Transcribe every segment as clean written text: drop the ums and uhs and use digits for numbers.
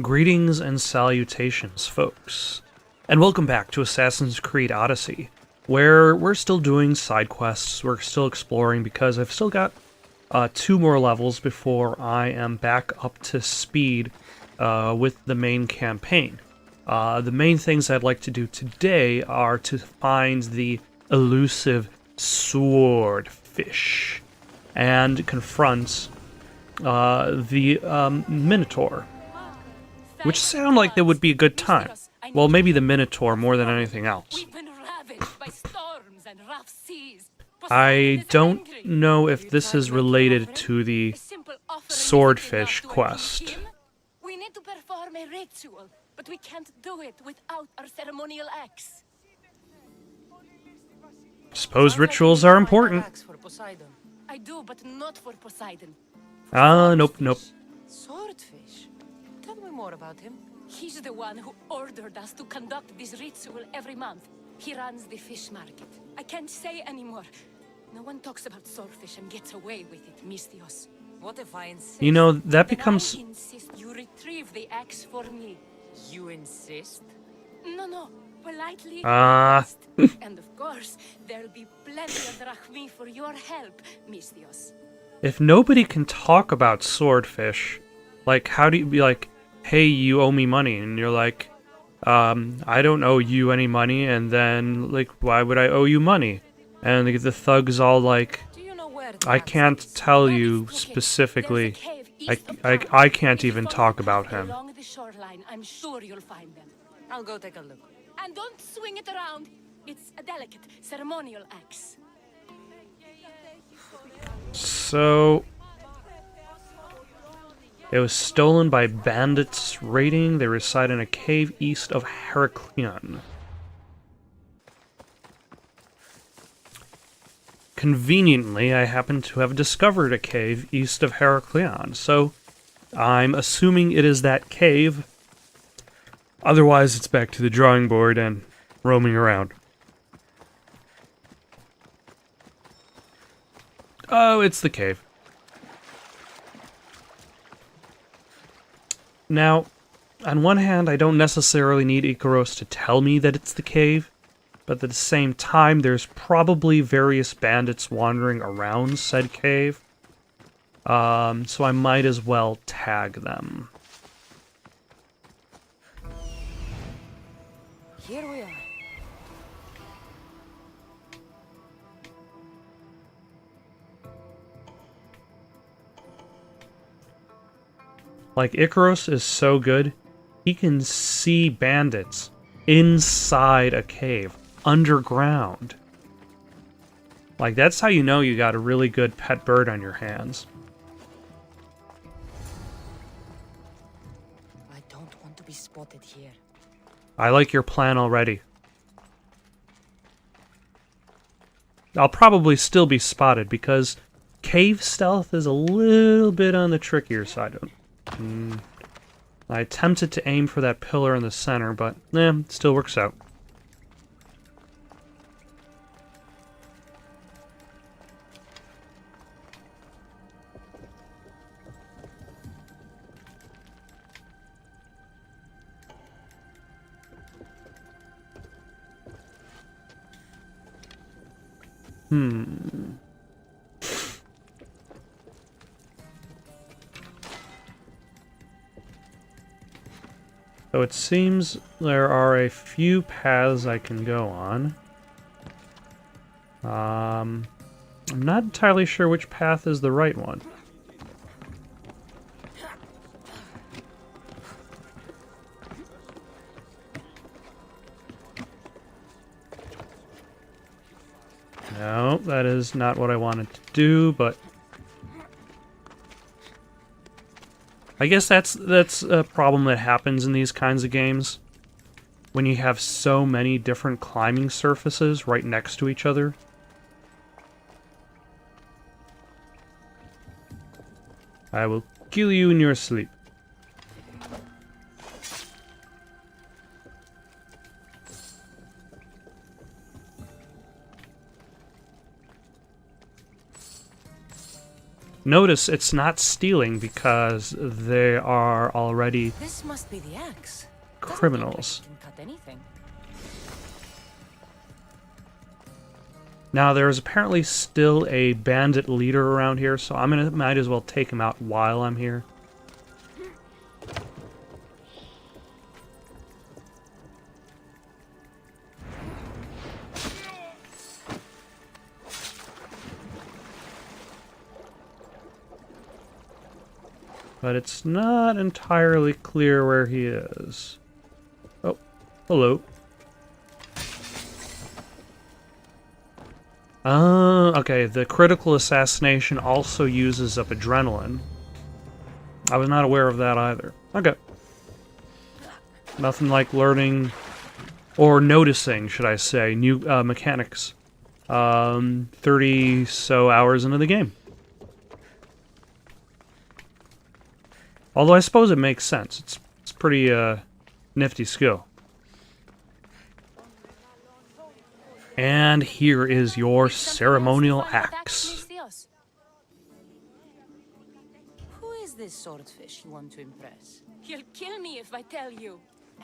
Greetings and salutations, folks, and welcome back to Assassin's Creed Odyssey, where we're still doing side quests, we're still exploring, because I've still got 2 more levels before I am back up to speed with the main campaign. The main things I'd like to do today are to find the elusive swordfish and confront the Minotaur, which sound like they would be a good time. Well, maybe the Minotaur more than anything else. I don't know if this is related to the swordfish quest. We need to perform a ritual, but we can't do it without our ceremonial axe. Suppose rituals are important. I do, but not for Poseidon. Nope. Swordfish? Tell me more about him. He's the one who ordered us to conduct this ritual every month. He runs the fish market. I can't say anymore. No one talks about swordfish and gets away with it, Mystios. What if I insist? You know, that becomes... I insist you retrieve the axe for me. You insist? No. Politely request. And of course, there'll be plenty of drachmi for your help, Mystios. If nobody can talk about swordfish, like, how do you be like, hey, you owe me money, and you're like, I don't owe you any money, and then, like, why would I owe you money? And the thugs all like, I can't tell you specifically. I can't even talk about him. Along the shoreline, I'm sure you'll find them. I'll go take a look. And don't swing it around. It's a delicate ceremonial axe. So, it was stolen by bandits raiding. They reside in a cave east of Heraklion. Conveniently, I happen to have discovered a cave east of Heraklion, so I'm assuming it is that cave. Otherwise, it's back to the drawing board and roaming around. Oh, it's the cave. Now, on one hand, I don't necessarily need Icaros to tell me that it's the cave, but at the same time, there's probably various bandits wandering around said cave, so I might as well tag them. Here we are. Like, Icaros is so good, he can see bandits inside a cave, underground. Like, that's how you know you got a really good pet bird on your hands. I don't want to be spotted here. I like your plan already. I'll probably still be spotted because cave stealth is a little bit on the trickier side of it. I attempted to aim for that pillar in the center, but it still works out. So it seems there are a few paths I can go on. I'm not entirely sure which path is the right one. No, that is not what I wanted to do, but I guess that's a problem that happens in these kinds of games. When you have so many different climbing surfaces right next to each other. I will kill you in your sleep. Notice it's not stealing because they are already This must be the axe. criminals. Doesn't look like it can cut anything. Now, there is apparently still a bandit leader around here, so might as well take him out while I'm here. But it's not entirely clear where he is. Oh, hello. Okay, the critical assassination also uses up adrenaline. I was not aware of that either. Okay. Nothing like learning, or noticing, should I say, new mechanics. 30 so hours into the game. Although I suppose it makes sense. It's pretty nifty skill. And here is your ceremonial axe. Who is this swordfish you want to impress? He'll kill me if I tell you.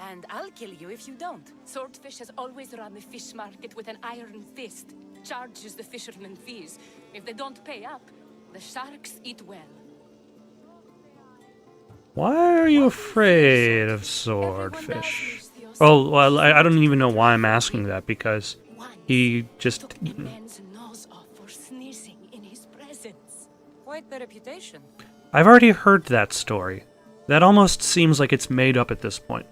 And I'll kill you if you don't. Swordfish has always run the fish market with an iron fist. Charges the fishermen fees. If they don't pay up, the sharks eat well. Why are you afraid of swordfish? Oh, well, I don't even know why I'm asking that, because he just... Quite the reputation. I've already heard that story. That almost seems like it's made up at this point.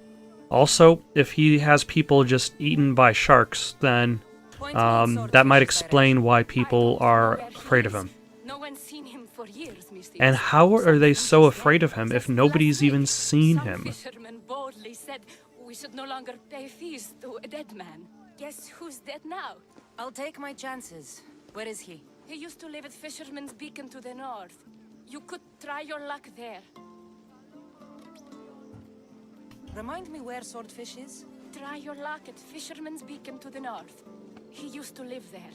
Also, if he has people just eaten by sharks, then that might explain why people are afraid of him. No one's seen him for years, Mr. And how are they so afraid of him if nobody's even seen him? Some fishermen boldly said we should no longer pay fees to a dead man. Guess who's dead now? I'll take my chances. Where is he? He used to live at Fisherman's Beacon to the north. You could try your luck there. Remind me where Swordfish is? Try your luck at Fisherman's Beacon to the north. He used to live there.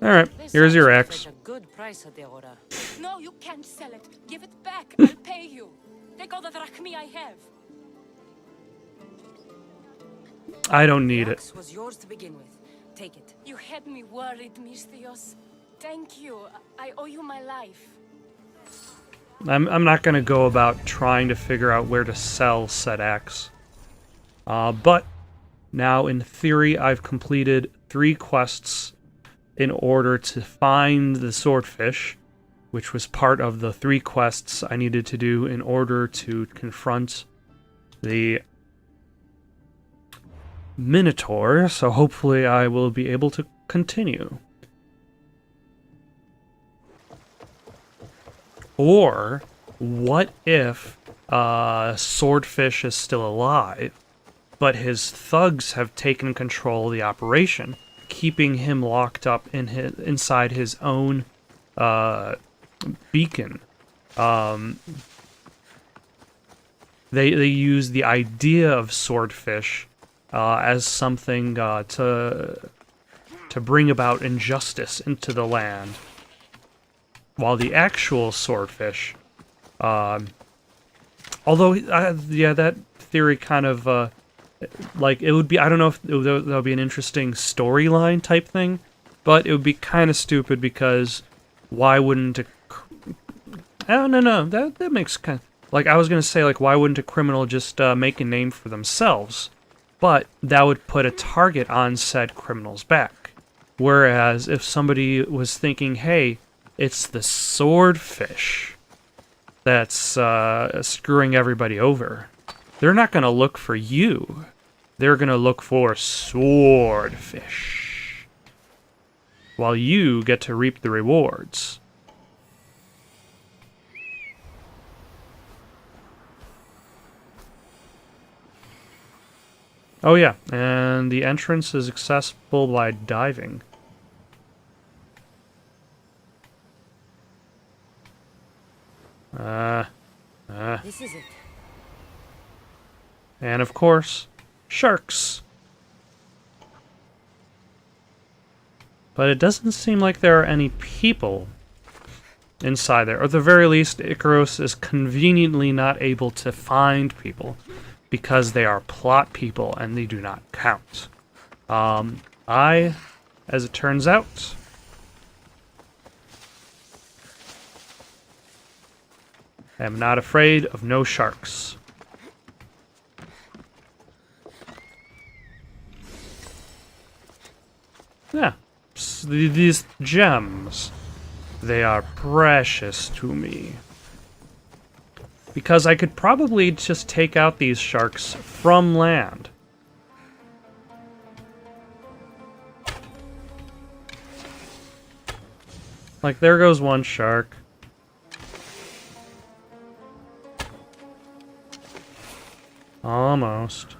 Alright, here's your axe. A good price, Adeora. No, you can't sell it. Give it back. I'll pay you. Take all the drachmi I have. I don't need it. The was yours to begin with. Take it. You had me worried, Mistios. Thank you. I owe you my life. I'm not going to go about trying to figure out where to sell said axe. But now, in theory, I've completed 3 quests in order to find the swordfish, which was part of the 3 quests I needed to do in order to confront the Minotaur, so hopefully I will be able to continue. Or, what if Swordfish is still alive, but his thugs have taken control of the operation, keeping him locked up in inside his own beacon? They use the idea of Swordfish as something to bring about injustice into the land, while the actual Swordfish, although yeah, that theory kind of like, it would be, I don't know if that would be an interesting storyline type thing, but it would be kind of stupid, because why wouldn't a... Oh, no, that makes kind of... Like, I was going to say, like, why wouldn't a criminal just make a name for themselves? But that would put a target on said criminal's back. Whereas if somebody was thinking, hey, it's the Swordfish that's screwing everybody over, they're not going to look for you. They're going to look for Swordfish, while you get to reap the rewards. Oh yeah, and the entrance is accessible by diving. This is it. And of course, sharks. But it doesn't seem like there are any people. inside there. Or at the very least, Icaros is conveniently not able to find people because they are plot people and they do not count. I, as it turns out, am not afraid of no sharks. Yeah, these gems, they are precious to me. Because I could probably just take out these sharks from land. Like, there goes one shark. Almost.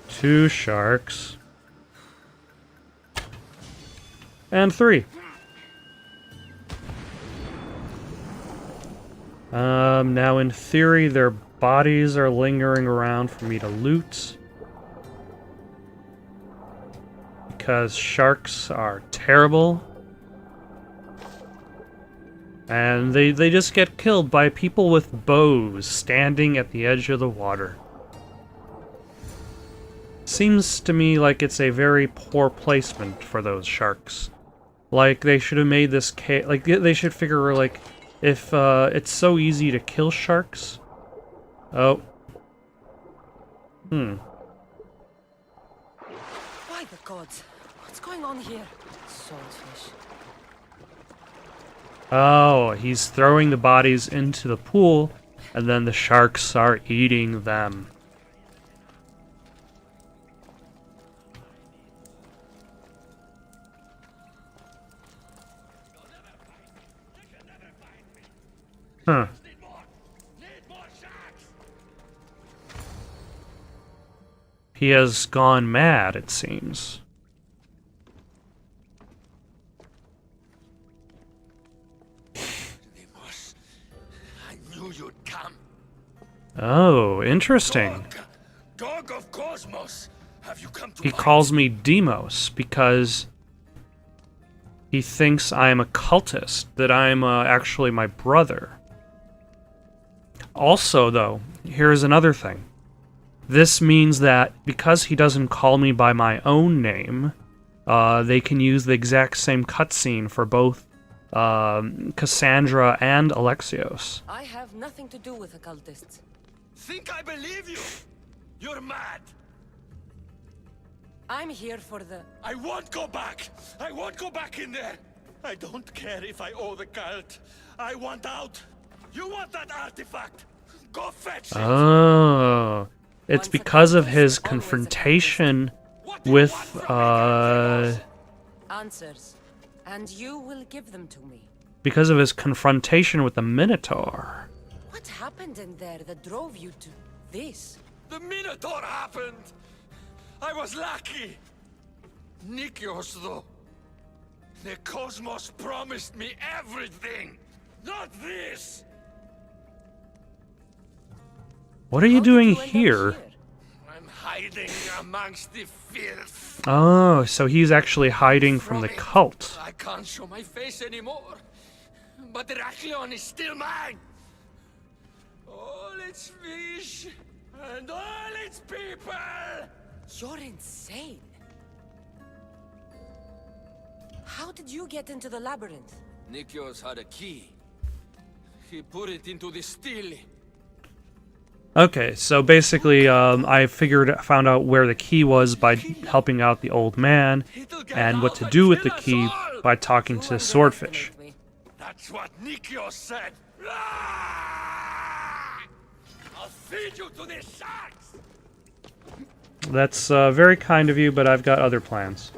2 sharks. And 3. Now in theory, their bodies are lingering around for me to loot. Because sharks are terrible. And they just get killed by people with bows standing at the edge of the water. Seems to me like it's a very poor placement for those sharks. Like, they should have made this like, they should figure, like, if, it's so easy to kill sharks. Oh. By the gods, what's going on here? Swordfish. Oh, he's throwing the bodies into the pool, and then the sharks are eating them. Huh. He has gone mad, it seems. I knew you'd come. Oh, interesting. Dog of Cosmos, have you come to He fight? calls me Demos because he thinks I'm a cultist, that I'm actually my brother. Also, though, here's another thing. This means that because he doesn't call me by my own name, they can use the exact same cutscene for both Cassandra and Alexios. I have nothing to do with occultists. Think I believe you? You're mad. I'm here for the... I won't go back. I won't go back in there. I don't care if I owe the cult. I want out. You want that artifact? Go fetch it. Oh, it's because of his confrontation with, answers, and you will give them to me. because of his confrontation with the Minotaur. What happened in there that drove you to this? The Minotaur happened. I was lucky. Nikios, though. The Cosmos promised me everything. Not this. What are you How did doing you end up here? I'm hiding amongst the filth. Oh, so he's actually hiding from the cult. I can't show my face anymore. But Heraklion is still mine. All its fish and all its people. You're insane. How did you get into the labyrinth? Nikios had a key. He put it into the steel. Okay, so basically, I found out where the key was by helping out the old man, and what to do with the key by talking to Swordfish. Underestimate me. That's what Nikios said. Ah! I'll feed you to the sharks. That's very kind of you, but I've got other plans.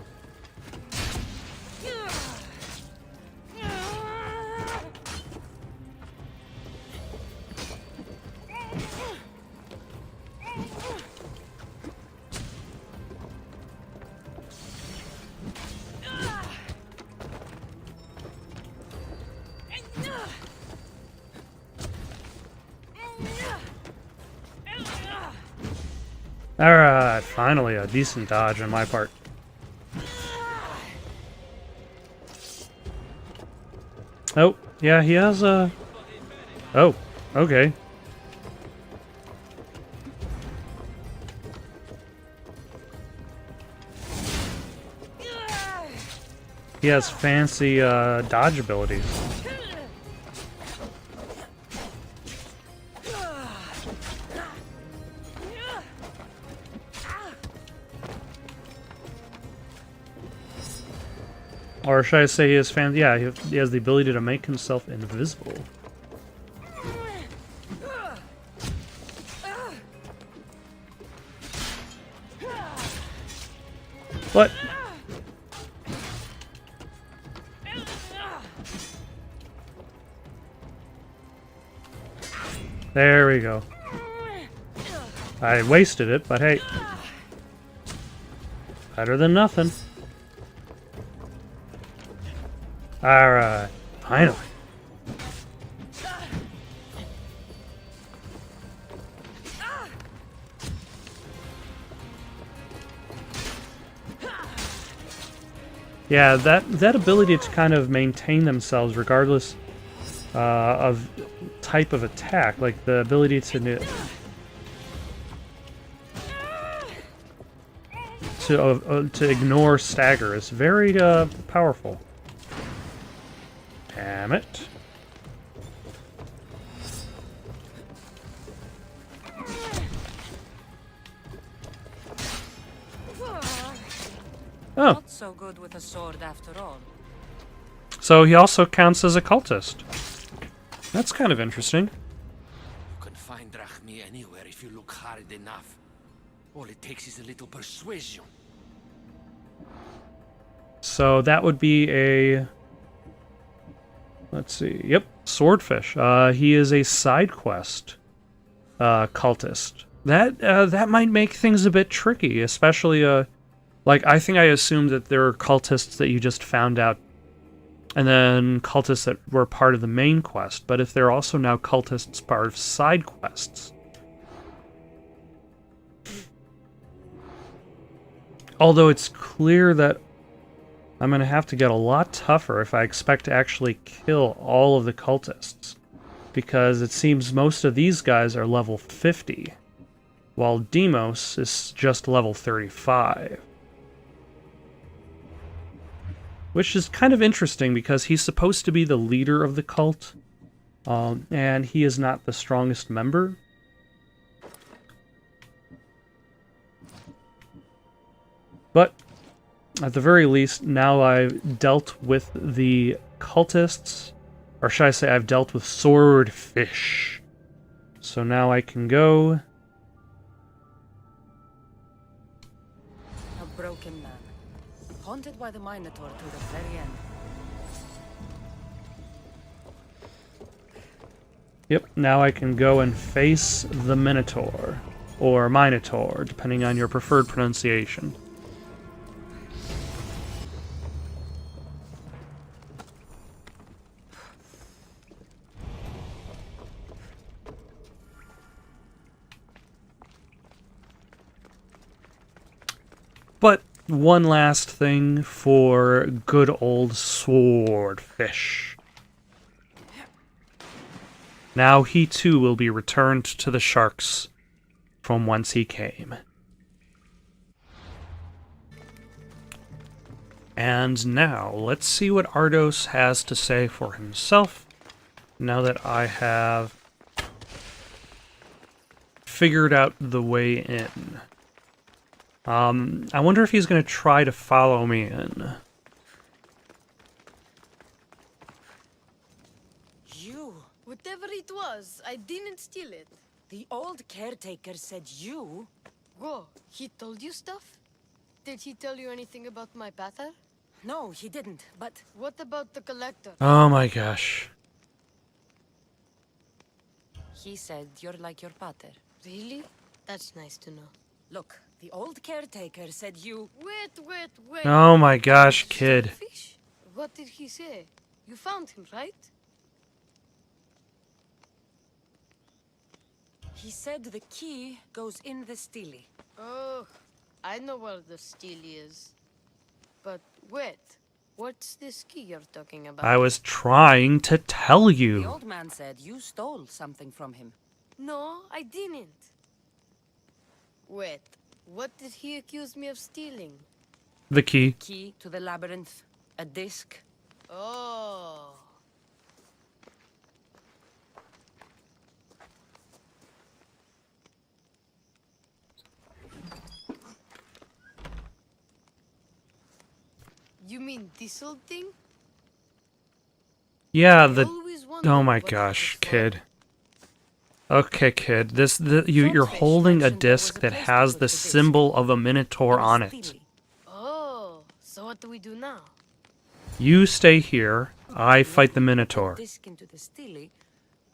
Alright, finally a decent dodge on my part. Oh, yeah, he has a... Oh, okay. He has fancy dodge abilities. Or should I say he has yeah, he has the ability to make himself invisible. What? There we go. I wasted it, but hey. Better than nothing. Alright. Finally. Yeah, that ability to kind of maintain themselves regardless of type of attack, like the ability to ignore stagger is very powerful. Damn it. Oh. Not so good with a sword after all. So he also counts as a cultist. That's kind of interesting. You can find Drachmi anywhere if you look hard enough. All it takes is a little persuasion. So that would be a... Let's see. Yep, Swordfish. He is a side quest cultist. That might make things a bit tricky, especially like I think I assumed that there are cultists that you just found out, and then cultists that were part of the main quest. But if they're also now cultists part of side quests, although it's clear that I'm going to have to get a lot tougher if I expect to actually kill all of the cultists, because it seems most of these guys are level 50, while Demos is just level 35. Which is kind of interesting, because he's supposed to be the leader of the cult, and he is not the strongest member. But at the very least, now I've dealt with the cultists, or should I say I've dealt with Swordfish. So now I can go... A broken man, haunted by the Minotaur to the very end. Yep, now I can go and face the Minotaur, or Minotaur, depending on your preferred pronunciation. But one last thing for good old Swordfish. Now he too will be returned to the sharks from whence he came. And now, let's see what Ardos has to say for himself, now that I have figured out the way in. I wonder if he's going to try to follow me in. You? Whatever it was, I didn't steal it. The old caretaker said you? Whoa, he told you stuff? Did he tell you anything about my pater? No, he didn't, but... What about the collector? Oh my gosh. He said you're like your pater. Really? That's nice to know. Look, the old caretaker said you... Wait. Oh my gosh, kid. Fish? What did he say? You found him, right? He said the key goes in the stele. Oh, I know where the steel is. But wait, What's this key you're talking about? I was trying to tell The you. old man said you stole something from him. No, I didn't. Wait, what did he accuse me of stealing? The key. Key to the labyrinth, a disc. Oh. You mean this old thing? Yeah, I always wondered oh my what it gosh, was for. kid. Okay, kid. You're Swordfish holding a mentioned there was disc a that place to has put the the disc. symbol of a minotaur In a on it. stele. Oh, so what do we do now? You stay here. I fight the minotaur. The disc into the stele,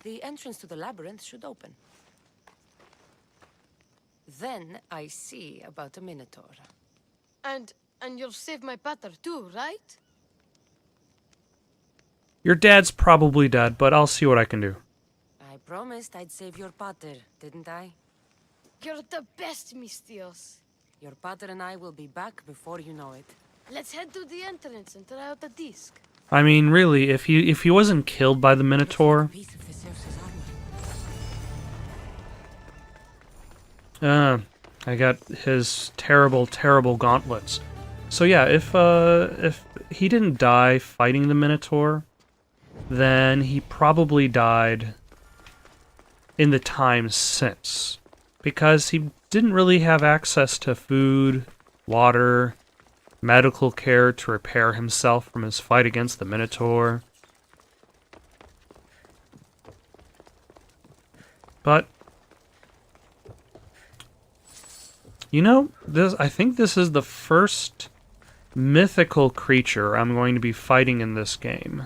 the entrance to the labyrinth should open. Then I see about the Minotaur. And you'll save my pater too, right? Your dad's probably dead, but I'll see what I can do. I promised I'd save your pater, didn't I? You're the best, Mistios. Your pater and I will be back before you know it. Let's head to the entrance and try out the disc. I mean, really, if he wasn't killed by the minotaur, Piece of Theseus's armor. I got his terrible gauntlets. So yeah, if he didn't die fighting the minotaur, then he probably died in the time since, because he didn't really have access to food, water, medical care to repair himself from his fight against the minotaur. But you know, I think this is the first mythical creature I'm going to be fighting in this game.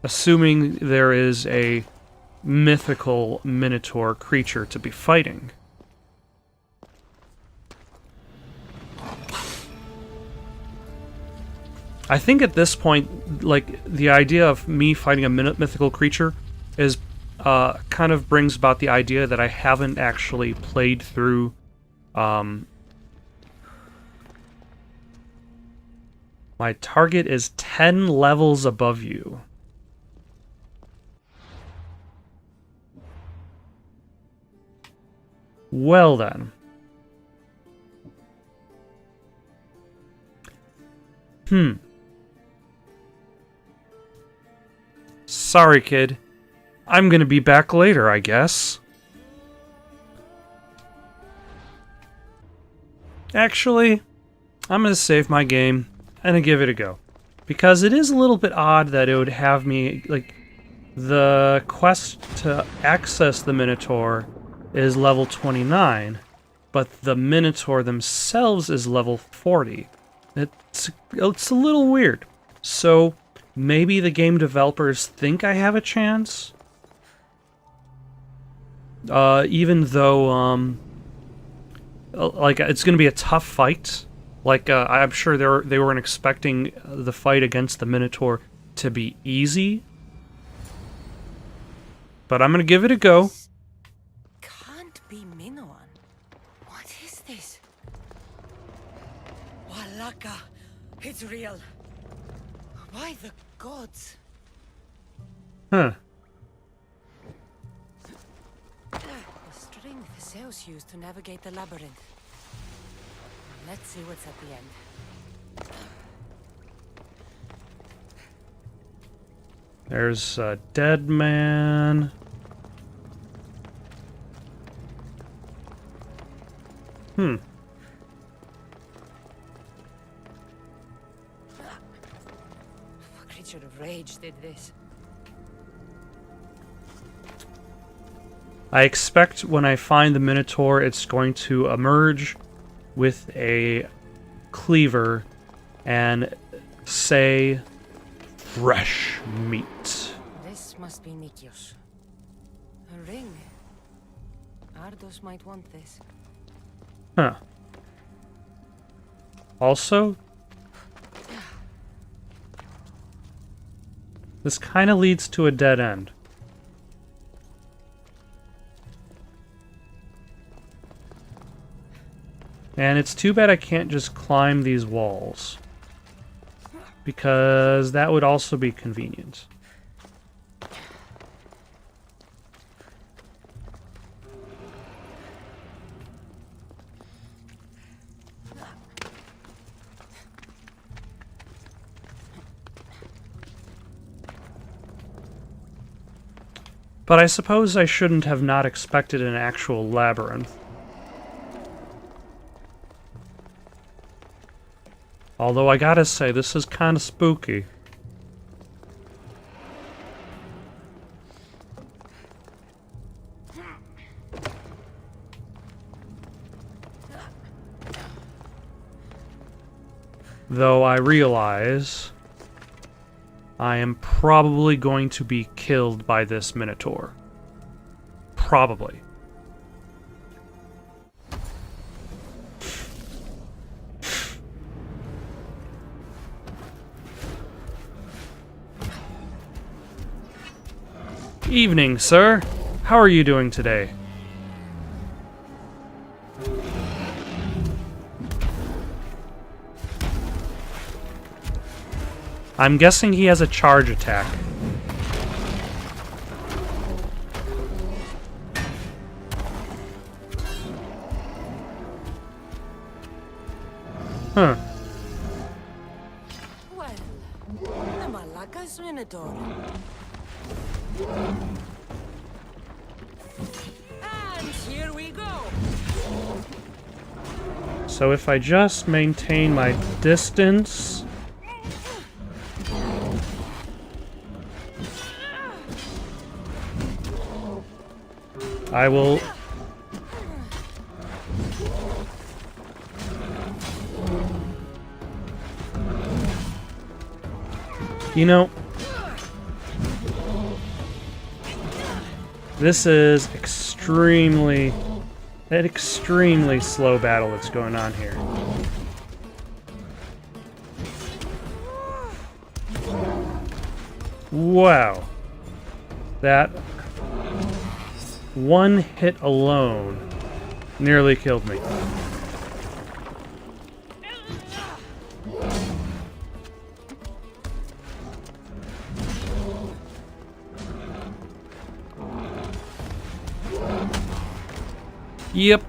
Assuming there is a mythical minotaur creature to be fighting. I think at this point, like, the idea of me fighting a mythical creature is kind of brings about the idea that I haven't actually played through my target is 10 levels above you. Well then. Sorry, kid. I'm gonna be back later, I guess. Actually, I'm gonna save my game and give it a go. Because it is a little bit odd that it would have me, like, the quest to access the Minotaur is level 29, but the Minotaur themselves is level 40. It's a little weird. So, maybe the game developers think I have a chance? Even though, like, it's gonna be a tough fight. Like, I'm sure they weren't expecting the fight against the Minotaur to be easy. But I'm gonna give it a go. This can't be Minoan. What is this? Walaka, it's real. Why the gods? Huh. The string Theseus used to navigate the labyrinth. Let's see what's at the end. There's a dead man. A creature of rage did this. I expect when I find the Minotaur, it's going to emerge with a cleaver and say, fresh meat. This must be Nikios. A ring. Ardos might want this. Huh. Also, this kind of leads to a dead end. And it's too bad I can't just climb these walls. because that would also be convenient. But I suppose I shouldn't have not expected an actual labyrinth. Although I gotta say, this is kind of spooky. Though I realize I am probably going to be killed by this Minotaur. Probably. Evening, sir. How are you doing today? I'm guessing he has a charge attack. Huh. Well, the Malacca's Minotaur. And here we go. So if I just maintain my distance... I will... You know... This is an extremely slow battle that's going on here. Wow. That one hit alone nearly killed me. Yep,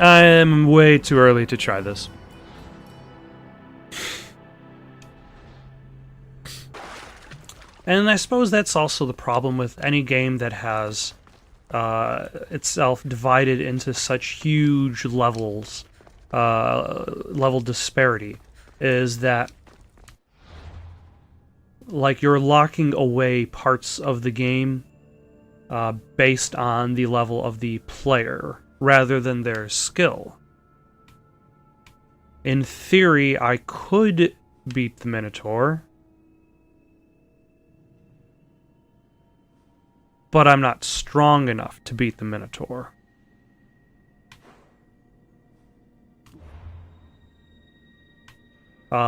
I am way too early to try this. And I suppose that's also the problem with any game that has itself divided into such huge levels, level disparity, is that like you're locking away parts of the game based on the level of the player rather than their skill. In theory, I could beat the Minotaur, but I'm not strong enough to beat the Minotaur.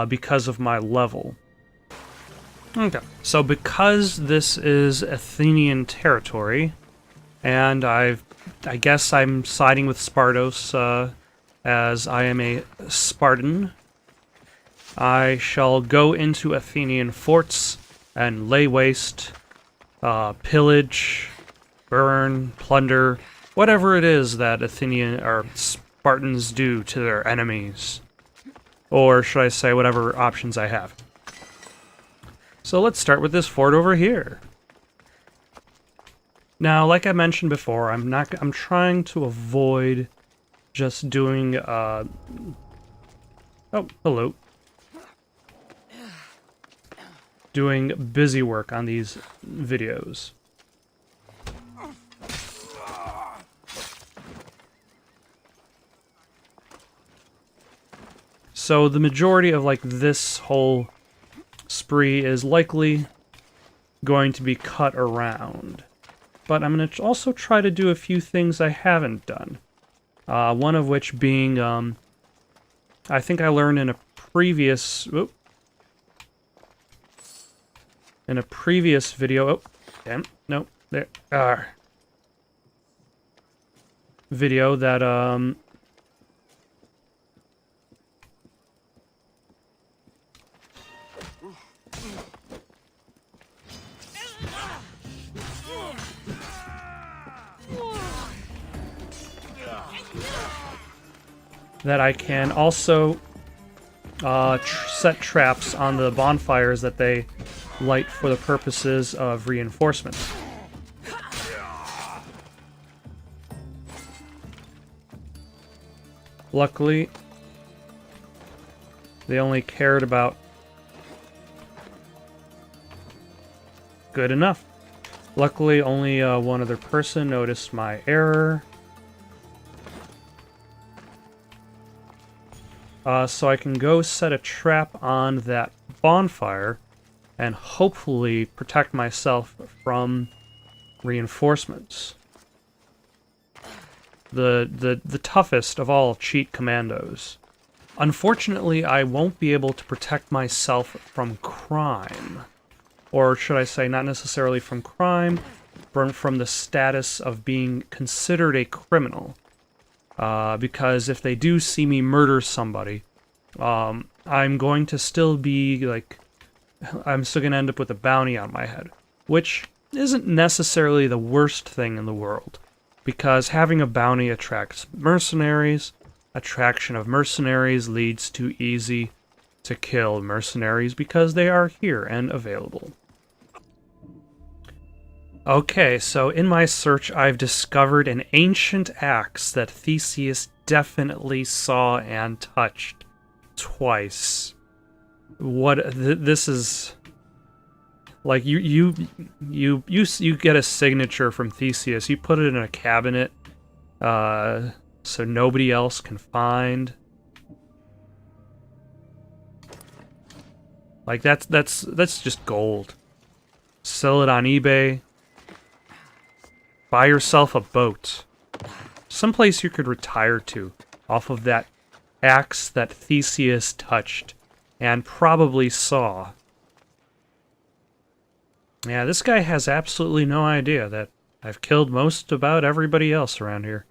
Because of my level. Okay, so because this is Athenian territory, and I guess I'm siding with Spartos, as I am a Spartan, I shall go into Athenian forts and lay waste, pillage, burn, plunder, whatever it is that Athenian or Spartans do to their enemies. Or should I say whatever options I have. So let's start with this fort over here. Now, like I mentioned before, I'm trying to avoid just doing oh, hello. Doing busy work on these videos. So the majority of like this whole spree is likely going to be cut around. But I'm going to also try to do a few things I haven't done. One of which being, I think I learned in a previous... video... Oh, damn. No, there. Video that, that I can also set traps on the bonfires that they light for the purposes of reinforcement. Luckily, they only cared about good enough. Luckily, only one other person noticed my error. So I can go set a trap on that bonfire and hopefully protect myself from reinforcements. The toughest of all cheat commandos. Unfortunately, I won't be able to protect myself from crime. Or should I say, not necessarily from crime, but from the status of being considered a criminal. Because if they do see me murder somebody, I'm going to still be, like, I'm still going to end up with a bounty on my head. Which isn't necessarily the worst thing in the world. Because having a bounty attracts mercenaries. Attraction of mercenaries leads to easy to kill mercenaries because they are here and available. Okay, so in my search I've discovered an ancient axe that Theseus definitely saw and touched twice. This is like you get a signature from Theseus. You put it in a cabinet so nobody else can find. Like that's just gold. Sell it on eBay. Buy yourself a boat. Someplace you could retire to off of that axe that Theseus touched and probably saw. Yeah, this guy has absolutely no idea that I've killed most about everybody else around here.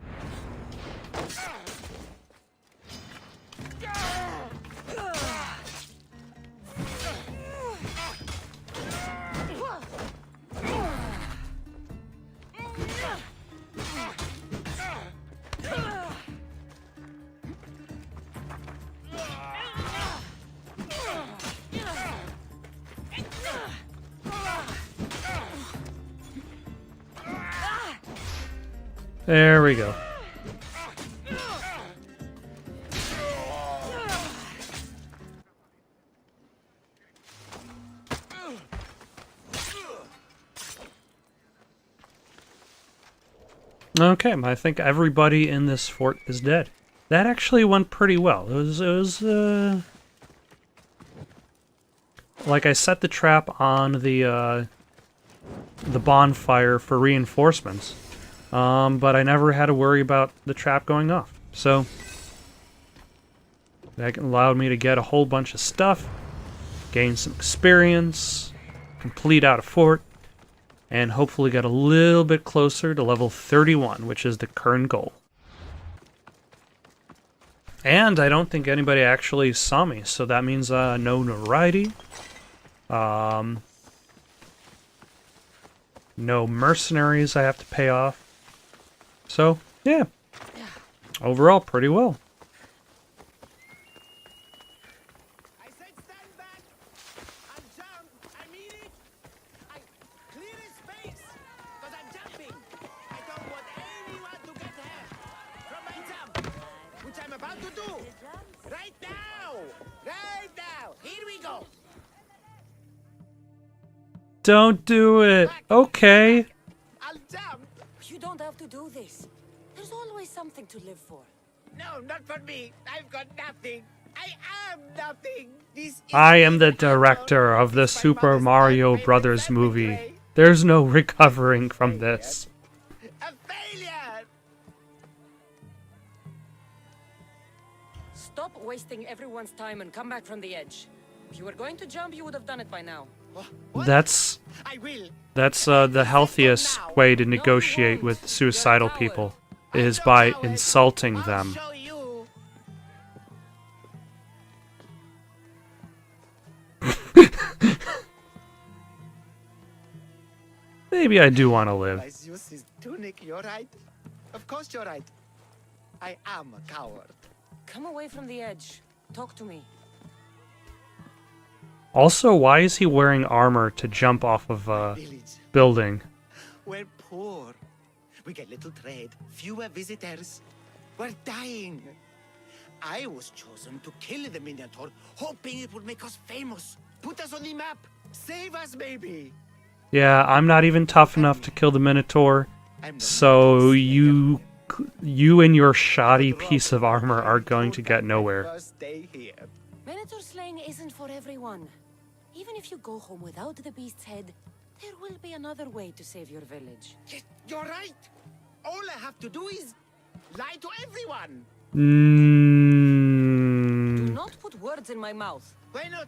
There we go. Okay, I think everybody in this fort is dead. That actually went pretty well. It was like I set the trap on the bonfire for reinforcements. But I never had to worry about the trap going off. So that allowed me to get a whole bunch of stuff, gain some experience, complete out a fort, and hopefully get a little bit closer to level 31, which is the current goal. And I don't think anybody actually saw me, so that means no notoriety. No mercenaries I have to pay off. So, yeah. Overall, pretty well. I said stand back! I'm jump! I mean it! I clear his space! Because I'm jumping! I don't want anyone to get hurt from my jump! Which I'm about to do! Right now! Right now! Here we go! Don't do it! Okay. I'll jump! You don't have to do this. There's always something to live for. No, not for me! I've got nothing! I am nothing! This is I am the director of the Super Mario Brothers movie. There's no recovering from this. a failure! Stop wasting everyone's time and come back from the edge. If you were going to jump, you would have done it by now. What? That's I will! the healthiest way to negotiate with suicidal people, is by insulting them. I'll show you. Maybe I do want to live. My Zeus' tunic, you're right. Of course you're right. I am a coward. Come away from the edge. Talk to me. Also, why is he wearing armor to jump off of a Village. building? We're poor. We get little trade, fewer visitors. We're dying. I was chosen to kill the Minotaur, hoping it would make us famous. Put us on the map. Save us, baby. Yeah, I'm not even tough enough to kill the Minotaur, I'm the so Minotaur's you and your shoddy piece of armor are going to get nowhere. First day here. Minotaur slaying isn't for everyone. Even if you go home without the beast's head, there will be another way to save your village. Yes, you're right. All I have to do is lie to everyone. Do Mm. not put words in my mouth. Why not?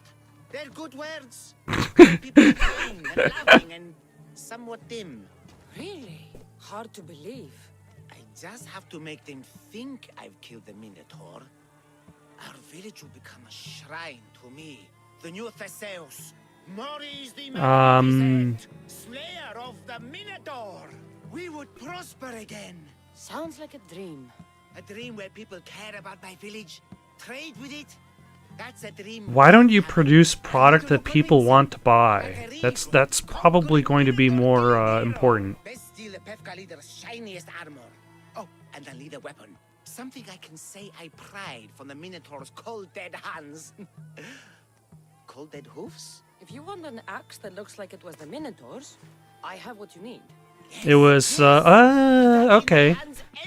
They're good words. People crying and laughing and somewhat dim. Really? Hard to believe. I just have to make them think I've killed the Minotaur. Our village will become a shrine to me, the new Theseus. Maurice the slayer of the Minotaur. We would prosper again. Sounds like a dream. A dream where people care about my village, trade with it. That's a dream. Why don't you produce product that people want to buy? That's probably going to be more important. Best steal the Pefka leader's shiniest armor. Oh, and the leader weapon. Something I can say I pried from the Minotaur's cold dead hands. Cold dead hoofs? If you want an axe that looks like it was the Minotaur's, I have what you need. It was okay.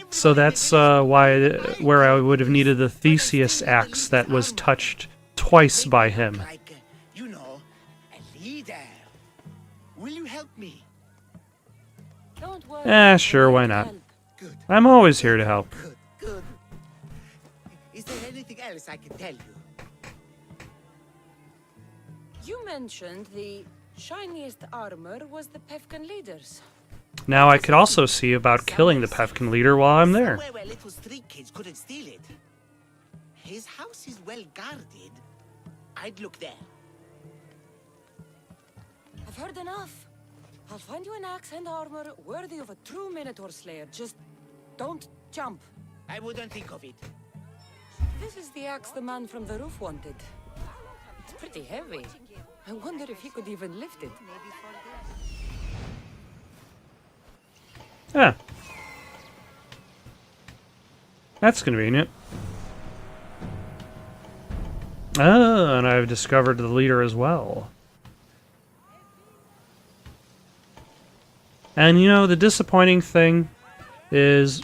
So that's where I would have needed the Theseus axe that was touched twice by him. Like, you know, a leader. Will you help me? Don't worry. Sure, why not? Good, I'm always here to help. good, good. Is there anything else I can tell you? You mentioned the shiniest armor was the Pefkan leader's. Now I could also see about killing the Pefkin leader while I'm there. Somewhere where little street kids couldn't steal it. His house is well guarded. I'd look there. I've heard enough. I'll find you an axe and armor worthy of a true Minotaur slayer. Just don't jump. I wouldn't think of it. This is the axe the man from the roof wanted. It's pretty heavy. I wonder if he could even lift it. Yeah. That's convenient. Oh, and I've discovered the leader as well. And you know, the disappointing thing is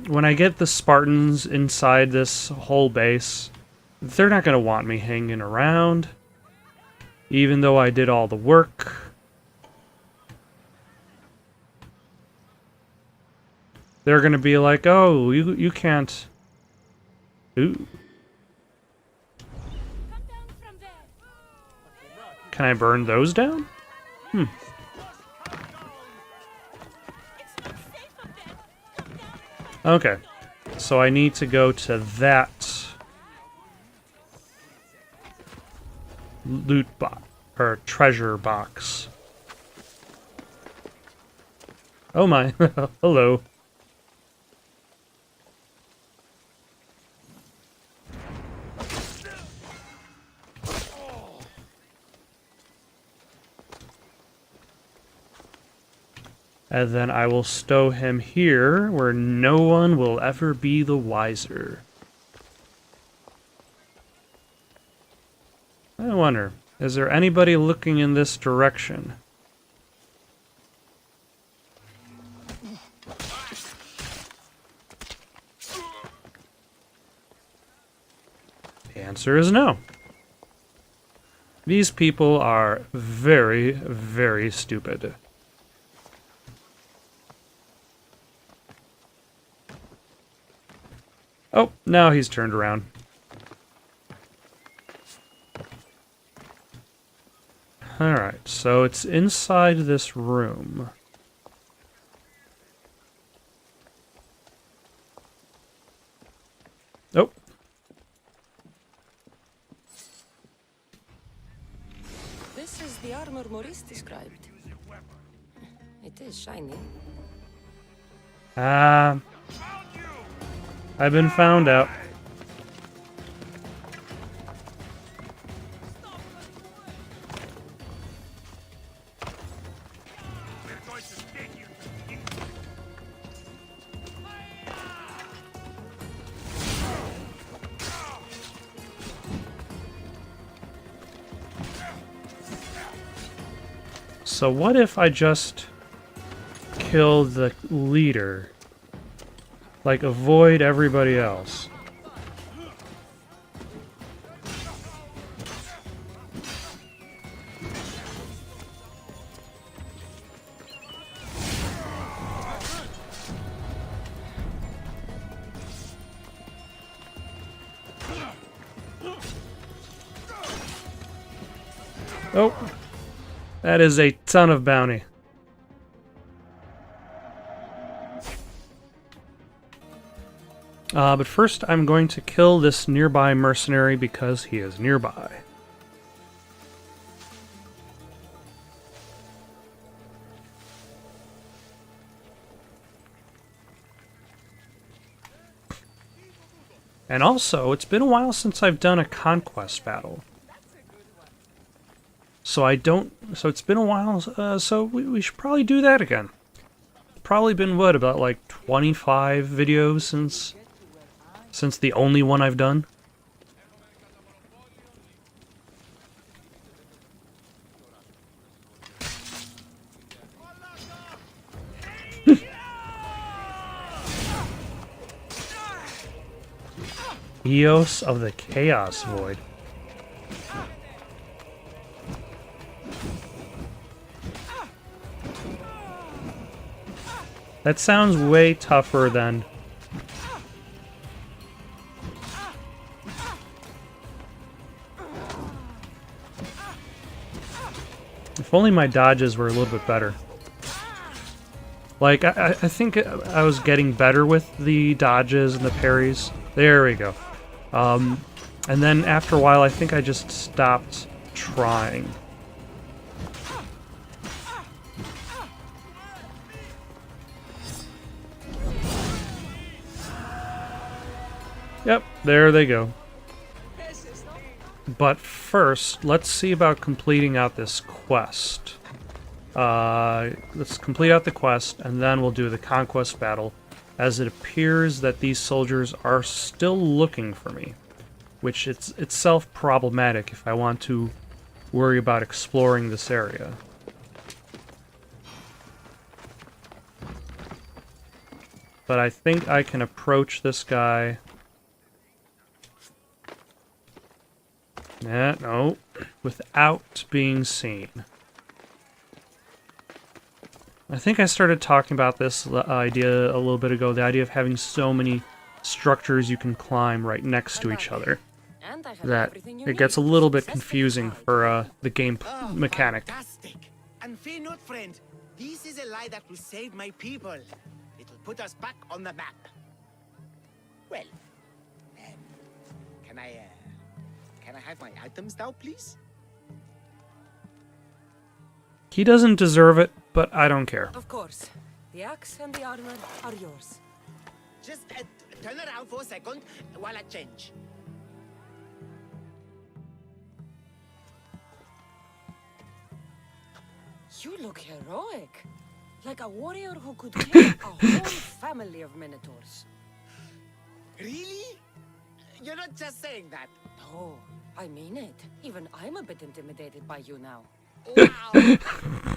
when I get the Spartans inside this whole base, they're not going to want me hanging around, even though I did all the work. They're gonna be like, oh, you can't. Ooh. Can I burn those down? Okay. So I need to go to that loot box or treasure box. Oh my. Hello. And then I will stow him here, where no one will ever be the wiser. I wonder, is there anybody looking in this direction? The answer is no. These people are very, very stupid. Oh, now he's turned around. Alright, so it's inside this room. Oh. This is the armor Maurice described. It is shiny. I've been found out. So what if I just kill the leader? Like, avoid everybody else. Oh, that is a ton of bounty. But first I'm going to kill this nearby mercenary because he is nearby. And also, it's been a while since I've done a conquest battle. So it's been a while, so we should probably do that again. Probably been, what, about like 25 videos since the only one I've done? Eos of the Chaos Void. That sounds way tougher than... If only my dodges were a little bit better. Like, I think I was getting better with the dodges and the parries. There we go. And then after a while, I think I just stopped trying. Yep, there they go. But first, let's see about completing out this quest. Let's complete out the quest, and then we'll do the conquest battle, as it appears that these soldiers are still looking for me, which it's itself problematic if I want to worry about exploring this area. But I think I can approach this guy. No, without being seen. I think I started talking about this idea a little bit ago, the idea of having so many structures you can climb right next to each other, that it gets a little bit confusing for the game mechanic. Fantastic. And fear not, friend. This is a lie that will save my people. It'll put us back on the map. Well, can I have my items now, please? He doesn't deserve it, but I don't care. Of course. The axe and the armor are yours. Just turn around for a second while I change. You look heroic. Like a warrior who could kill a whole family of Minotaurs. Really? You're not just saying that. No, I mean it. Even I'm a bit intimidated by you now. Wow!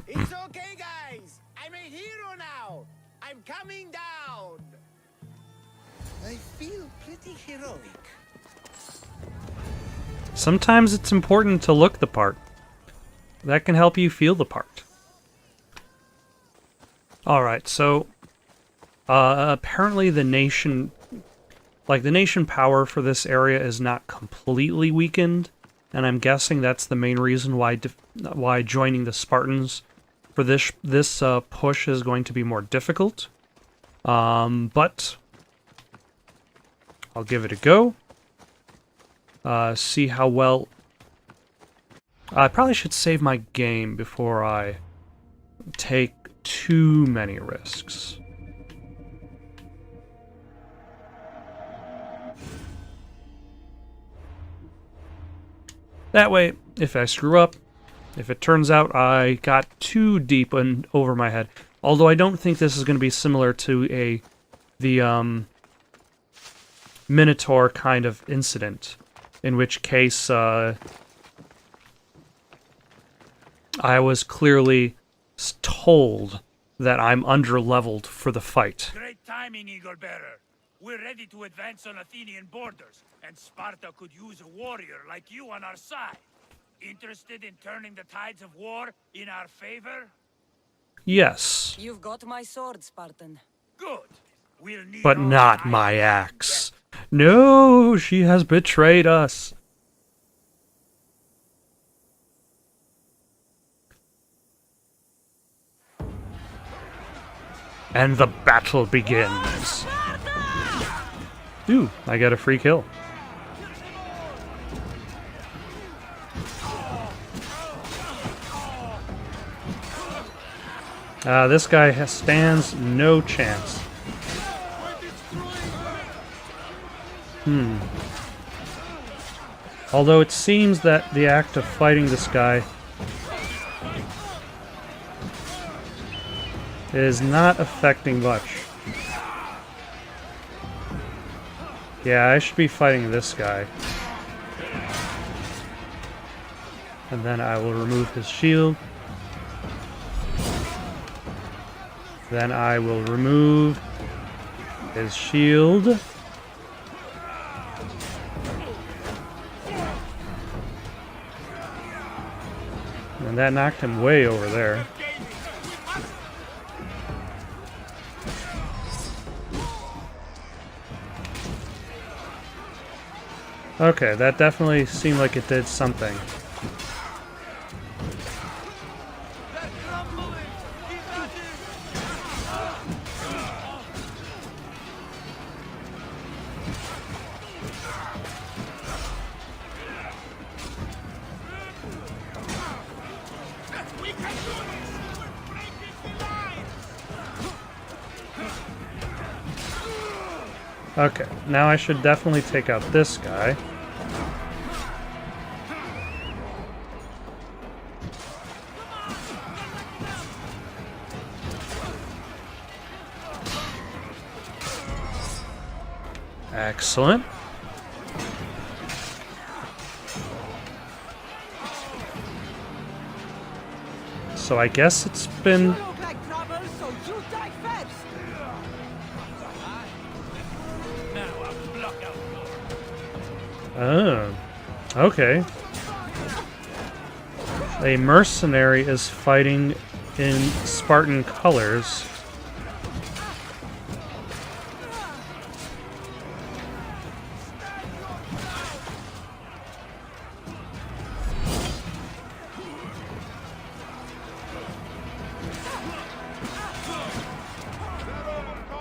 It's okay, guys. I'm a hero now. I'm coming down. I feel pretty heroic. Sometimes it's important to look the part. That can help you feel the part. Alright, so apparently the nation power for this area is not completely weakened, and I'm guessing that's the main reason why joining the Spartans for this push is going to be more difficult. But I'll give it a go. See how well... I probably should save my game before I take too many risks. That way, if I screw up, if it turns out I got too deep and over my head, although I don't think this is going to be similar to the Minotaur kind of incident, in which case I was clearly told that I'm under-leveled for the fight. Great timing, Eagle Bearer. We're ready to advance on Athenian borders, and Sparta could use a warrior like you on our side. Interested in turning the tides of war in our favor? Yes, You've got my sword, Spartan. Good. We'll need but all not the my items axe. No, she has betrayed us. And the battle begins. Ooh, I got a free kill. This guy stands no chance. Although it seems that the act of fighting this guy is not affecting much. Yeah, I should be fighting this guy. And then I will remove his shield. Then I will remove his shield. And that knocked him way over there. Okay, that definitely seemed like it did something. Okay, now I should definitely take out this guy. Excellent. So I guess it's been... Oh, okay. A mercenary is fighting in Spartan colors.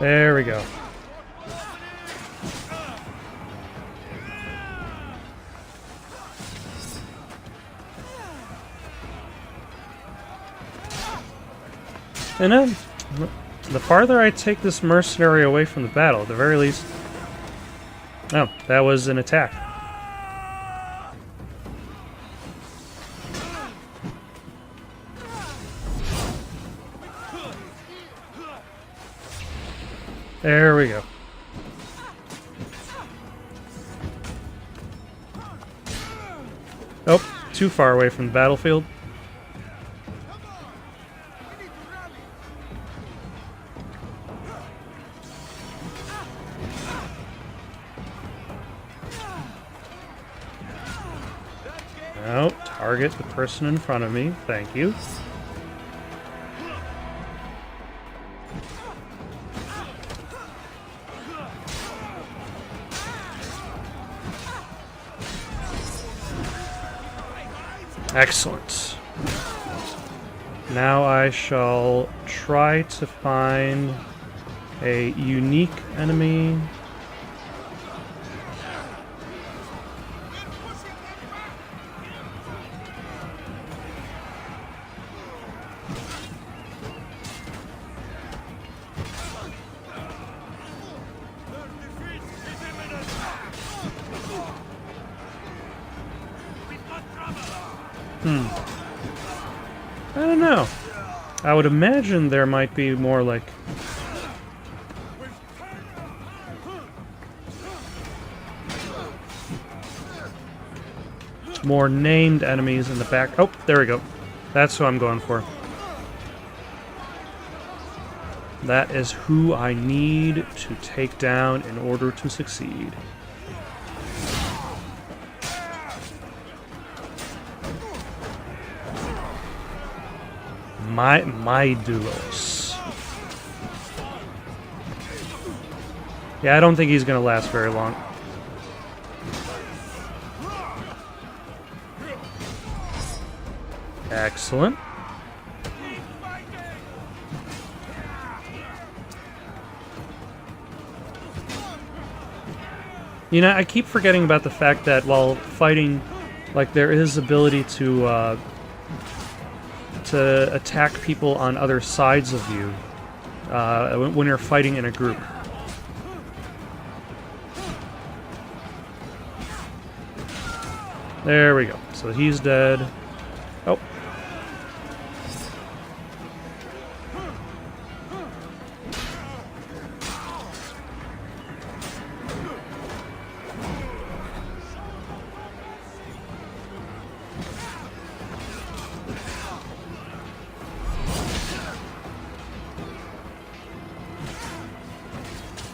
There we go. And then, the farther I take this mercenary away from the battle, at the very least... Oh, that was an attack. There we go. Oh, too far away from the battlefield. No, target the person in front of me. Thank you. Excellent. Now I shall try to find a unique enemy. I don't know. I would imagine there might be more like... more named enemies in the back. Oh, there we go. That's who I'm going for. That is who I need to take down in order to succeed. My duos. Yeah, I don't think he's gonna last very long. Excellent. You know, I keep forgetting about the fact that while fighting, like, there is ability to attack people on other sides of you when you're fighting in a group. There we go. So he's dead. Oh.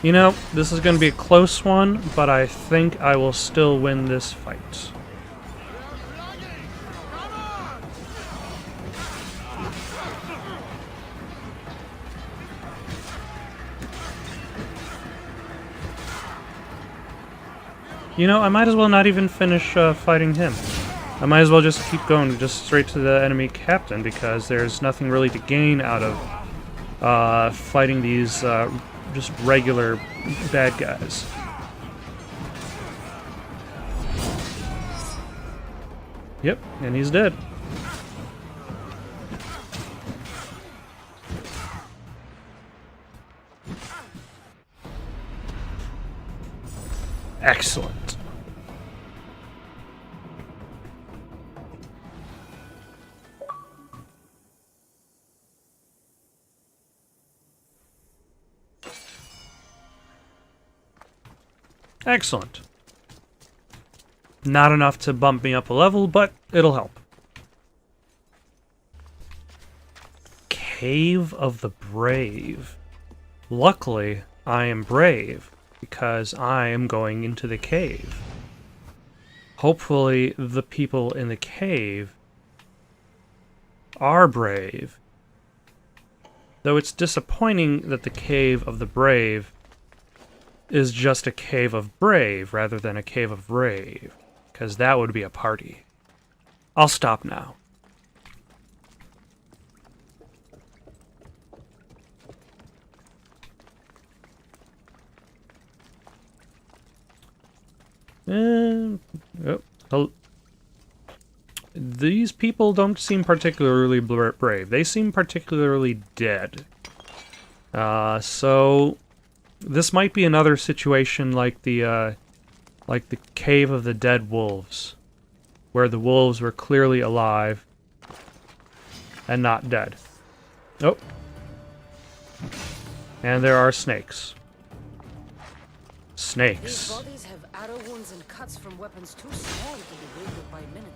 You know, this is going to be a close one, but I think I will still win this fight. You know, I might as well not even finish fighting him. I might as well just keep going just straight to the enemy captain, because there's nothing really to gain out of fighting these just regular bad guys. Yep, and he's dead. Excellent. Excellent. Not enough to bump me up a level, but it'll help. Cave of the Brave. Luckily, I am brave, because I am going into the cave. Hopefully, the people in the cave are brave. Though it's disappointing that the Cave of the Brave is just a cave of brave rather than a cave of rave, because that would be a party. I'll stop now. These people don't seem particularly brave. They seem particularly dead. So this might be another situation like the Cave of the Dead Wolves, where the wolves were clearly alive and not dead. Oh. And there are snakes. Snakes. These bodies have arrow wounds and cuts from weapons too small to be wielded by Minotaur.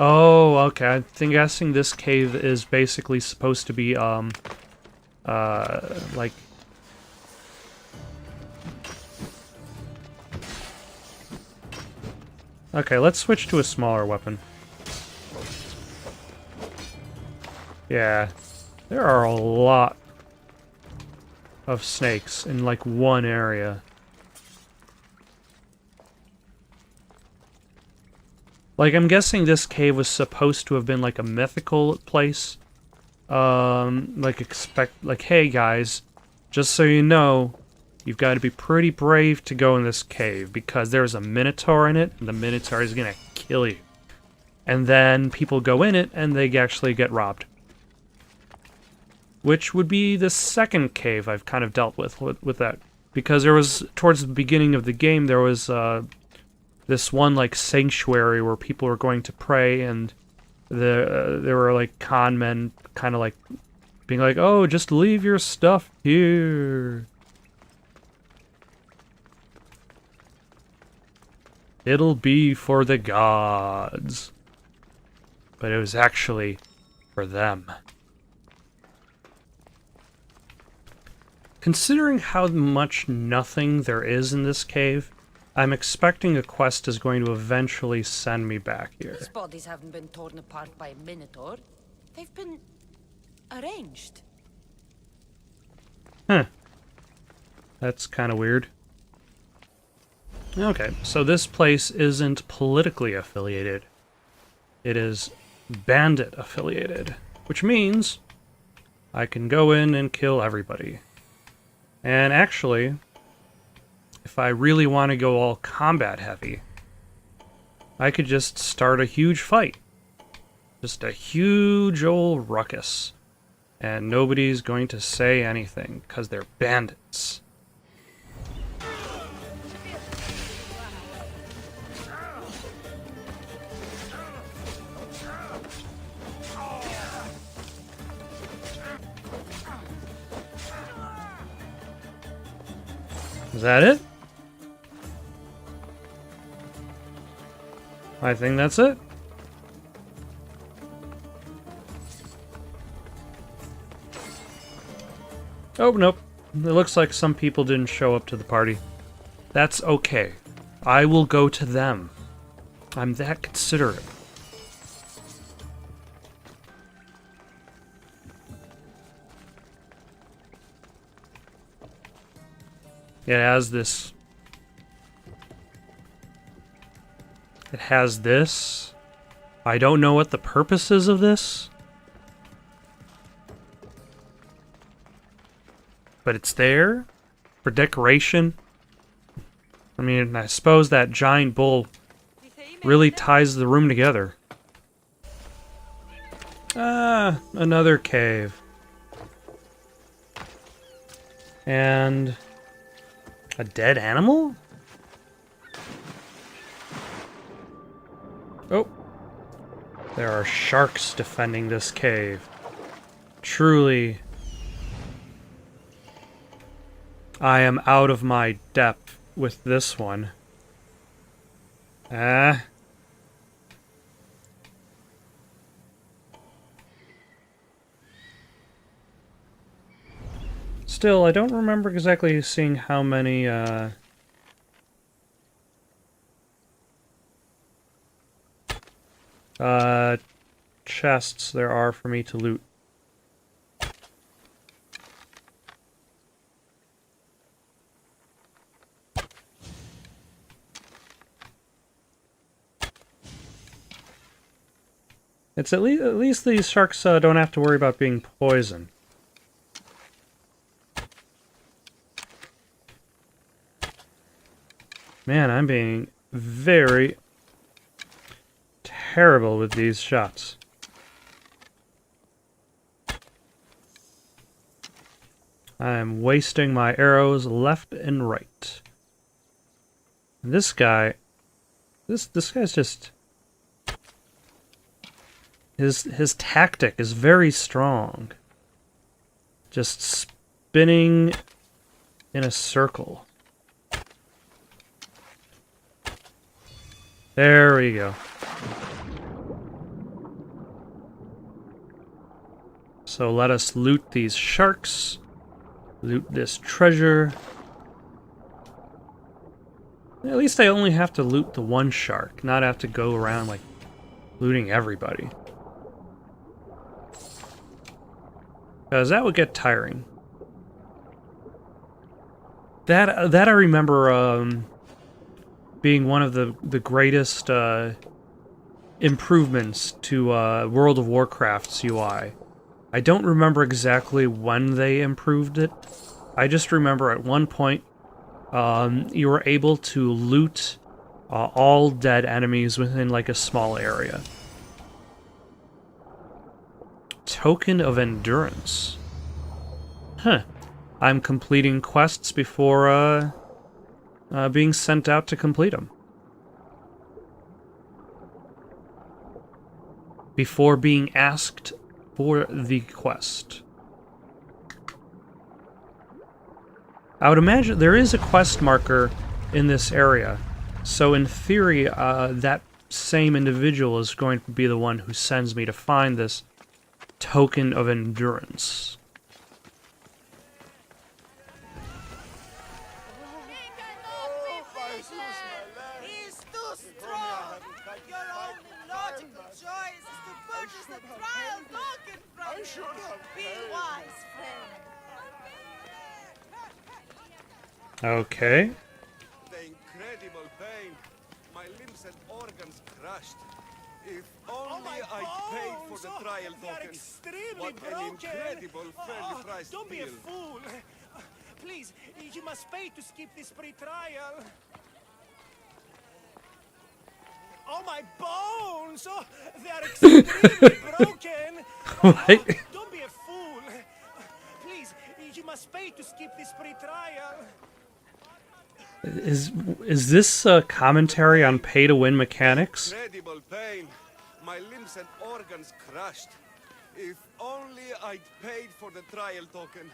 Oh, okay. I'm guessing this cave is basically supposed to be, like... Okay, let's switch to a smaller weapon. Yeah. There are a lot of snakes in, like, one area. Like, I'm guessing this cave was supposed to have been, like, a mythical place. Like, hey, guys, just so you know, you've got to be pretty brave to go in this cave, because there's a Minotaur in it, and the Minotaur is gonna kill you. And then people go in it, and they actually get robbed. Which would be the second cave I've kind of dealt with that because there was, towards the beginning of the game, there was this one like sanctuary where people were going to pray, and there were like con men kind of like being like, oh, just leave your stuff here. It'll be for the gods. But it was actually for them. Considering how much nothing there is in this cave, I'm expecting a quest is going to eventually send me back here. These bodies haven't been torn apart by a Minotaur. They've been arranged. Huh. That's kind of weird. Okay, so this place isn't politically affiliated. It is bandit affiliated, which means I can go in and kill everybody. And actually, if I really want to go all combat heavy, I could just start a huge fight. Just a huge old ruckus. And nobody's going to say anything, because they're bandits. Is that it? I think that's it. Oh, nope. It looks like some people didn't show up to the party. That's okay. I will go to them. I'm that considerate. It has this. It has this. I don't know what the purpose is of this. But it's there for decoration. I mean, I suppose that giant bull really ties the room together. Ah, another cave. And a dead animal? Oh. There are sharks defending this cave. Truly, I am out of my depth with this one. Ah. Still, I don't remember exactly seeing how many, chests there are for me to loot. It's at least these sharks don't have to worry about being poisoned. Man, I'm being very terrible with these shots. I'm wasting my arrows left and right. And this guy, this guy's just, his tactic is very strong. Just spinning in a circle. There we go. So let us loot these sharks. Loot this treasure. At least I only have to loot the one shark, not have to go around like looting everybody. Because that would get tiring. That I remember being one of the greatest improvements to World of Warcraft's UI. I don't remember exactly when they improved it. I just remember at one point you were able to loot all dead enemies within like a small area. Token of Endurance. Huh. I'm completing quests before being sent out to complete them. Before being asked for the quest. I would imagine there is a quest marker in this area, so in theory, that same individual is going to be the one who sends me to find this token of endurance. He's too strong! Your only logical choice is to purchase the trial token from him. Be wise, friend. Okay. The incredible pain. My limbs and organs crushed. If only I paid for the trial token. What an incredible fairly priced Don't be deal. a fool. Please, you must pay to skip this pre-trial. Oh, my bones! Oh, they are extremely broken. What? Don't be a fool. Please, you must pay to skip this pre-trial. Is this a commentary on pay-to-win mechanics? Incredible pain. My limbs and organs crushed. If only I'd paid for the trial token.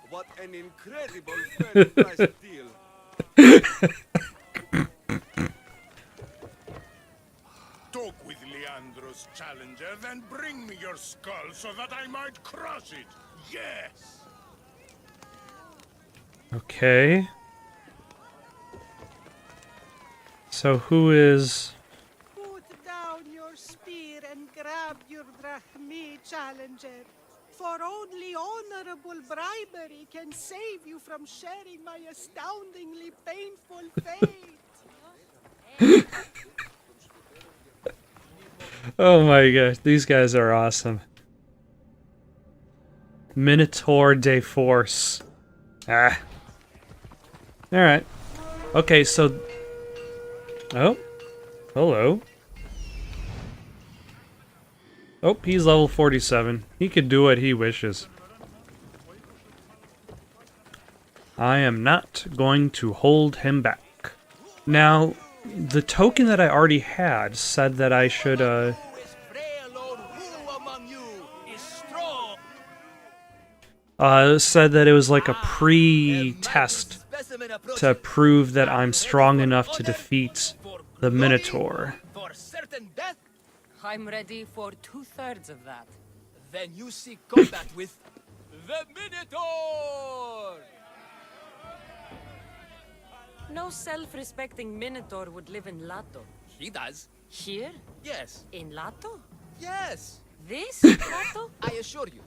What an incredible fairly priced deal. Talk with Leandro's challenger, then bring me your skull so that I might crush it. Yes! Okay. So who is... Put down your spear and grab your drachmi, challenger. For only honorable bribery can save you from sharing my astoundingly painful fate. Oh my gosh, these guys are awesome. Minotaur de Force. Ah. Alright. Okay, so... Oh. Hello. Oh, he's level 47. He can do what he wishes. I am not going to hold him back. Now, the token that I already had said that I should, Who is frail or who among you is strong? said that it was like a pre-test to prove that I'm strong enough to defeat the Minotaur. For certain death, I'm ready for 2/3 of that. then you seek combat with the Minotaur! No self-respecting Minotaur would live in Lato. He does. Here? Yes. In Lato? Yes. This Lato? I assure you,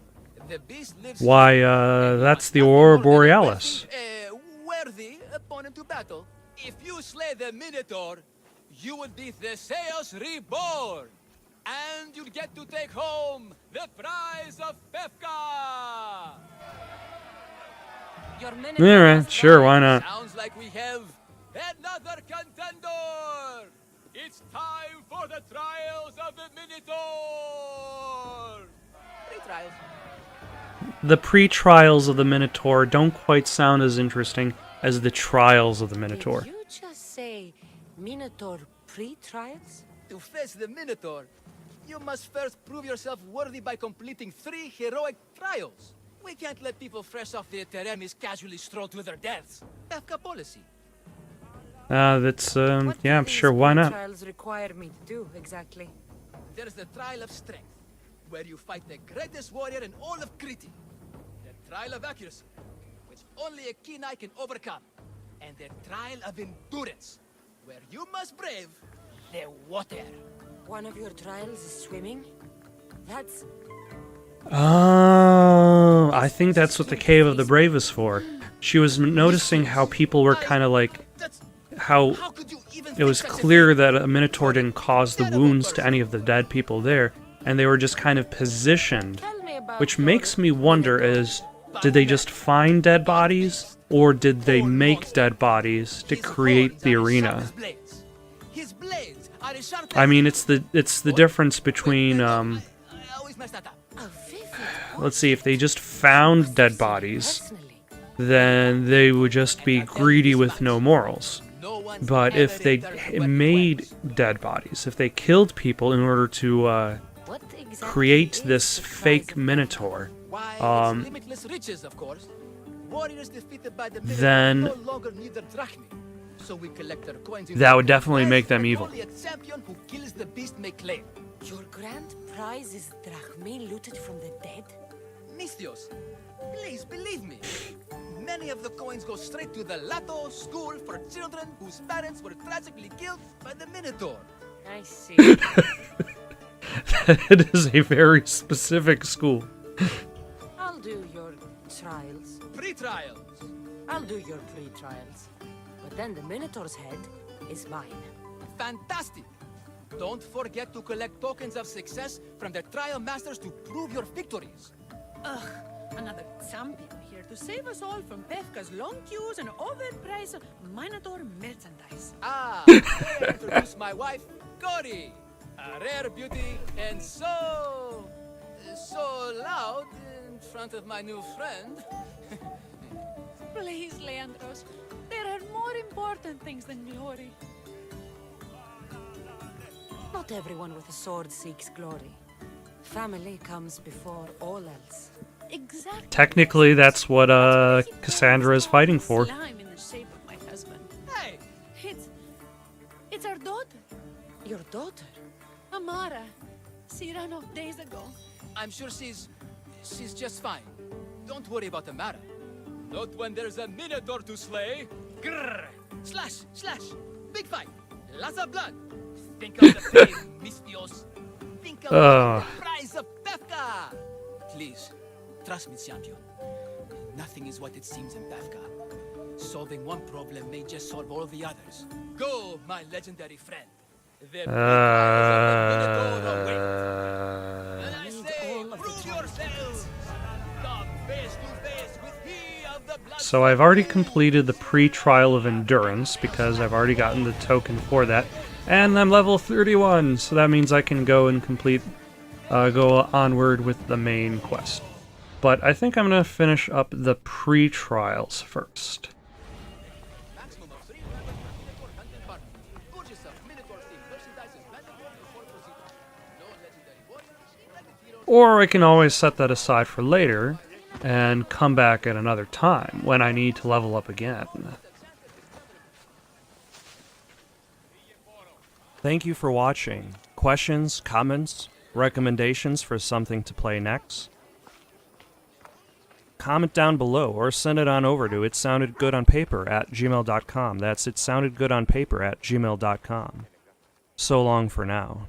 the beast lives. Why, that's the Aurora Borealis. A worthy opponent to battle. If you slay the Minotaur, you will be Theseus reborn. And you'll get to take home the prize of Fefka! Your Minotaur Alright, has sure, died. why not? Sounds like we have another contender! It's time for the trials of the Minotaur! Pre-trials. The pre-trials of the Minotaur don't quite sound as interesting as the trials of the Minotaur. Did you just say Minotaur pre-trials? To face the Minotaur, you must first prove yourself worthy by completing 3 heroic trials. We can't let people fresh off the Teremis casually stroll to their deaths. Fefka policy. That's, What yeah, I'm do sure, these why not? pre-trials require me to do, exactly? There's the Trial of Strength, where you fight the greatest warrior in all of Crete. The Trial of Accuracy, which only a keen eye can overcome. And the Trial of Endurance, where you must brave the water. One of your trials is swimming? That's... Oh, I think that's what the Cave of the Brave is for. She was noticing how people were kind of like... How could you even it was think such a clear thing? that a Minotaur didn't cause the wounds to any of the dead people there, and they were just kind of positioned. Tell me about Which your makes me wonder is, did they just find dead bodies, or did they make dead bodies to His create horns the are as sharp arena? as blades. His blades are as sharp I as- mean, it's the difference between I always mess that up. A vivid let's see, if they just found dead bodies, personally. then they would just be greedy with no morals. No one's But if ever they returned where it made went. dead bodies, if they killed people in order to What exactly create is this the prize fake of Minotaur, Why, um, it's limitless riches, of course. Warriors defeated by the then no longer need their drachmi. So we collect their coins in that the would definitely West, make them and evil. Only a champion who kills the beast may claim. Your grand prize is drachmi looted from the dead? Mistios, please believe me. Many of the coins go straight to the Lato school for children whose parents were tragically killed by the Minotaur. I see. It is a very specific school. I'll do your trials. Pre-trials. I'll do your pre-trials. But then the Minotaur's head is mine. Fantastic. Don't forget to collect tokens of success from the trial masters to prove your victories. Ugh, another champion here to save us all from Befka's long queues and overpriced Minotaur merchandise. Ah, may I introduce my wife, Cory. A rare beauty and so loud in front of my new friend. Please, Leandros, there are more important things than glory. Not everyone with a sword seeks glory. Family comes before all else. Exactly. Technically, that's what Cassandra is fighting for. Slime in the shape of my husband. Hey, It's our daughter, Your daughter? Amara. She ran off days ago. I'm sure she's just fine. Don't worry about the matter. Not when there's a Minotaur to slay. Grrr! Slash! Slash! Big fight! Lots of blood! Think of the pain, Mistios! Think of the prize of Befka! Please, trust me, champion. Nothing is what it seems in Befka. Solving one problem may just solve all the others. Go, my legendary friend. The big prize of the Minotaur awaits. And I say, prove yourselves! Come face to face with he of the blood. So I've already completed the pre-trial of endurance because I've already gotten the token for that, and I'm level 31, so that means I can go and go onward with the main quest. But I think I'm gonna finish up the pre-trials first. Maximum of 3 members per Minotaur hunting party. Purchase of Minotaur themed merchandise is mandatory before proceeding. No legendary warriors, credit heroes. Or I can always set that aside for later and come back at another time when I need to level up again. Thank you for watching. Questions, comments, recommendations for something to play next? Comment down below or send it on over to itsoundedgoodonpaper@gmail.com. That's itsoundedgoodonpaper@gmail.com. So long for now.